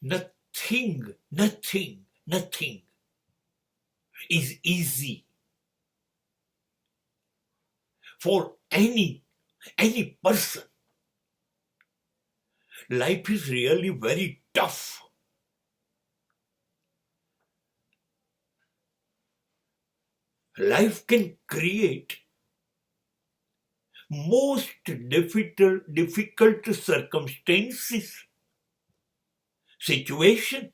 Nothing is easy for any person. Life is really very tough. Life can create most difficult circumstances, situation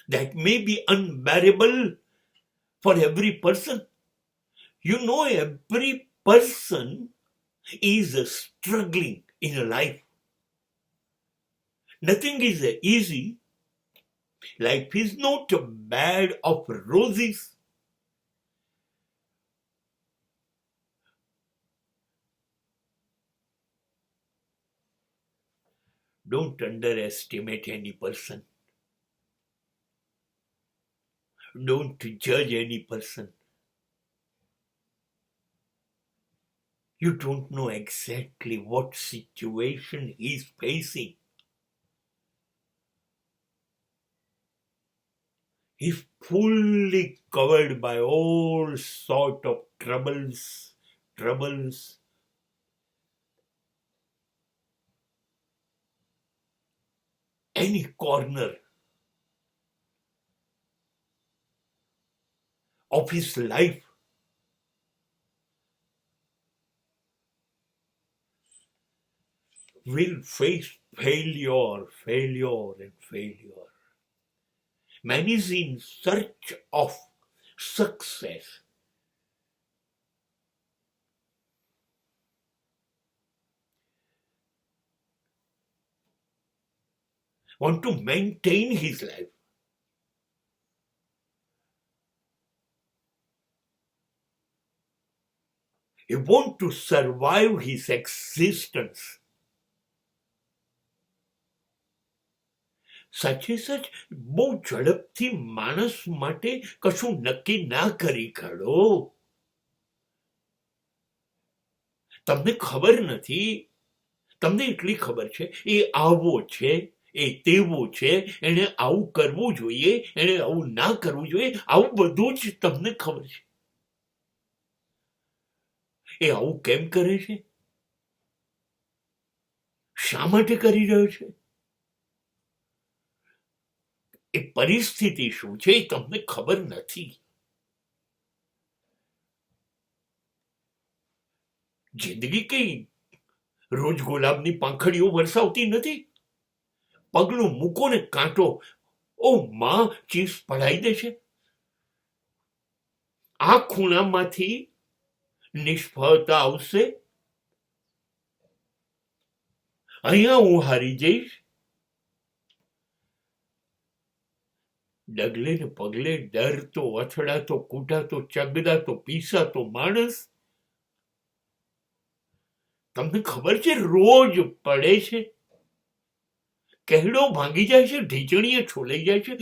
that may be unbearable for every person. Every person is struggling in life. Nothing is easy. Life is not a bed of roses. Don't underestimate any person. Don't judge any person. You don't know exactly what situation he's facing. He's fully covered by all sort of troubles. Any corner of his life will face failure. Man is in search of success. Want to maintain his life. He want to survive his existence. સાચે સચ બહુ ઝડપથી માણસ માટે કશું નક્કી ના કરી કાઢો. તમને ખબર નથી, તમને એટલી ખબર છે એ આવો છે, એ તેવો છે, એને આવું કરવું જોઈએ, એને આવું ના કરવું જોઈએ, આવું બધું જ તમને ખબર છે. એ આવું કેમ કરે છે? શા માટે કરી રહ્યો છે? એ પરિસ્થિતિ શું છે એ તમને ખબર નથી. જિંદગી કઈ રોજ ગુલાબની પાંખડીઓ વરસાવતી નથી. પગલું મૂકો ને કાંટો ઓ માં ચીસ પડાઈ દે છે. આ ખૂણામાંથી નિષ્ફળતા આવશે, અહીંયા હું હારી જઈશ. ડગલે ને પગલે ડરતો, અથડાતો, કૂટાતો, ચગદાતો, પીસાતો માણસ તમને ખબર છે રોજ પડે છે, કહેડો ભાંગી જાય છે, ઢીચણીએ છોલાઈ જાય છે.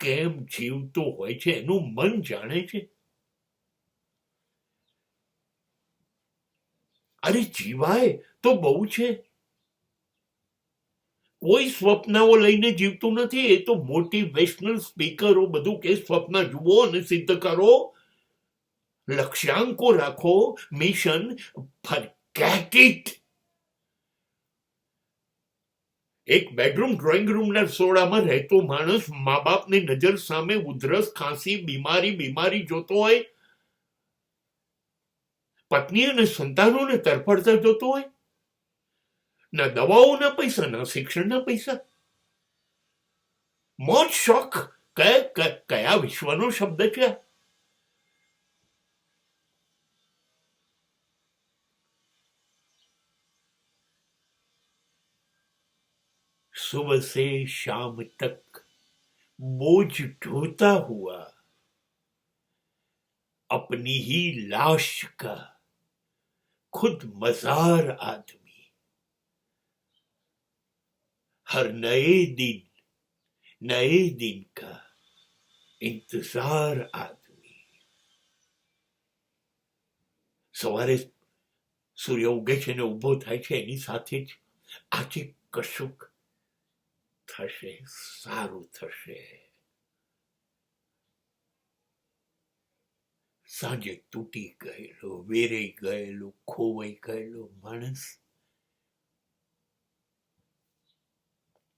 કેમ જીવતો હોય છે એનું મન જાણે છે. અરે જીવાય તો બહુ છે. કોઈ સ્વપ્નાઓ લઈને જીવતું નથી. એ તો મોટિવેશનલ સ્પીકરો બધું કે સ્વપ્ન જુઓ અને સિદ્ધ કરો, લક્ષ્યાંકો રાખો, મિશન. Forget it. એક બેડરૂમ ડ્રોઈંગ રૂમના રસોડામાં રહેતો માણસ મા બાપની નજર સામે ઉધરસ, ખાંસી, બીમારી જોતો હોય, પત્ની અને સંતાનોને તરફડતા જોતો હોય, ના દવાઓના પૈસા, ના શિક્ષણના પૈસા. મોજ શોખ કયા વિશ્વનો શબ્દ છે? सुबह से शाम तक बोझ ढोता हुआ अपनी ही लाश का खुद मजार आदमी, हर नए दिन का इंतजार आदमी. સવારે સૂર્ય ઉગે છે ને ઉભો થાય છે એની સાથે જ આજે કશુંક થશે, સારું થશે. સાંજે તૂટી ગયેલો, વેરાઈ ગયેલો, ખોવાઈ ગયેલો માણસ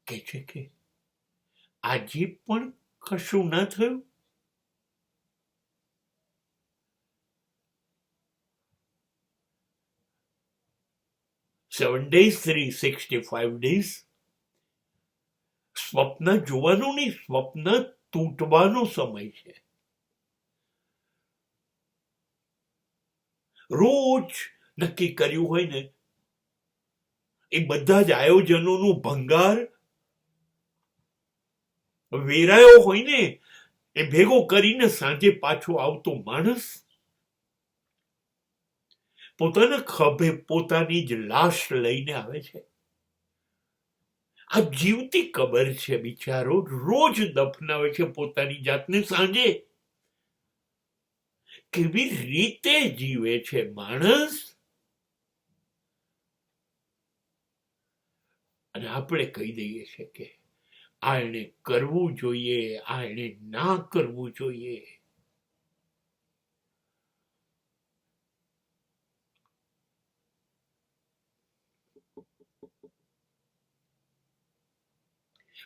કે છે કે આજે પણ કશું ના થયું. 7 days, 365 days. સ્વપ્ન જોવાનું નહીં, સ્વપ્ન તૂટવાનો સમય છે. રોજ નક્કી કર્યું હોય ને એ બધા જ આયોજનોનું ભંગાર વેરાયો હોય ને એ ભેગો કરીને સાંજે પાછો આવતો માણસ પોતાના ખભે પોતાની જ લાશ લઈને આવે છે. આ જીવતી કબર છે બિચારો, રોજ દફનાવે છે પોતાની જાતને સાંજે. કેવી રીતે જીવે છે માણસ. અને આપણે કહી દઈએ છે કે આ એને કરવું જોઈએ, આ એને ના કરવું જોઈએ.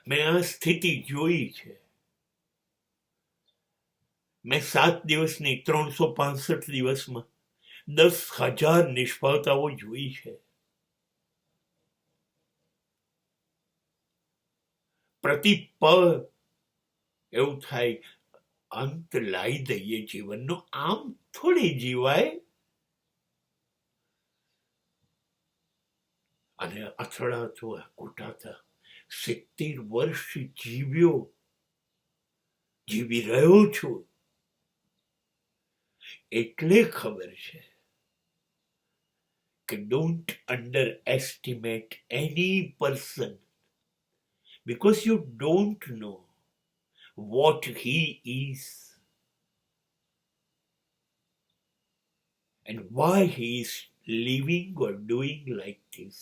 મેં આ સ્થિતિ જોઈ છે. મેં 7 દિવસની 365 દિવસમાં 10,000 નિષ્ફળતાઓ જોઈ છે. પ્રતિ પળ એવું થાય અંત લાવી દઈએ જીવનનો, આમ થોડી જીવાય. અને અથડાતો કૂટાતા 70 વર્ષ જીવી રહ્યો છું. એટલે ખબર છે કે don't under estimate any person, because you don't know what he is and why he is living or doing like this.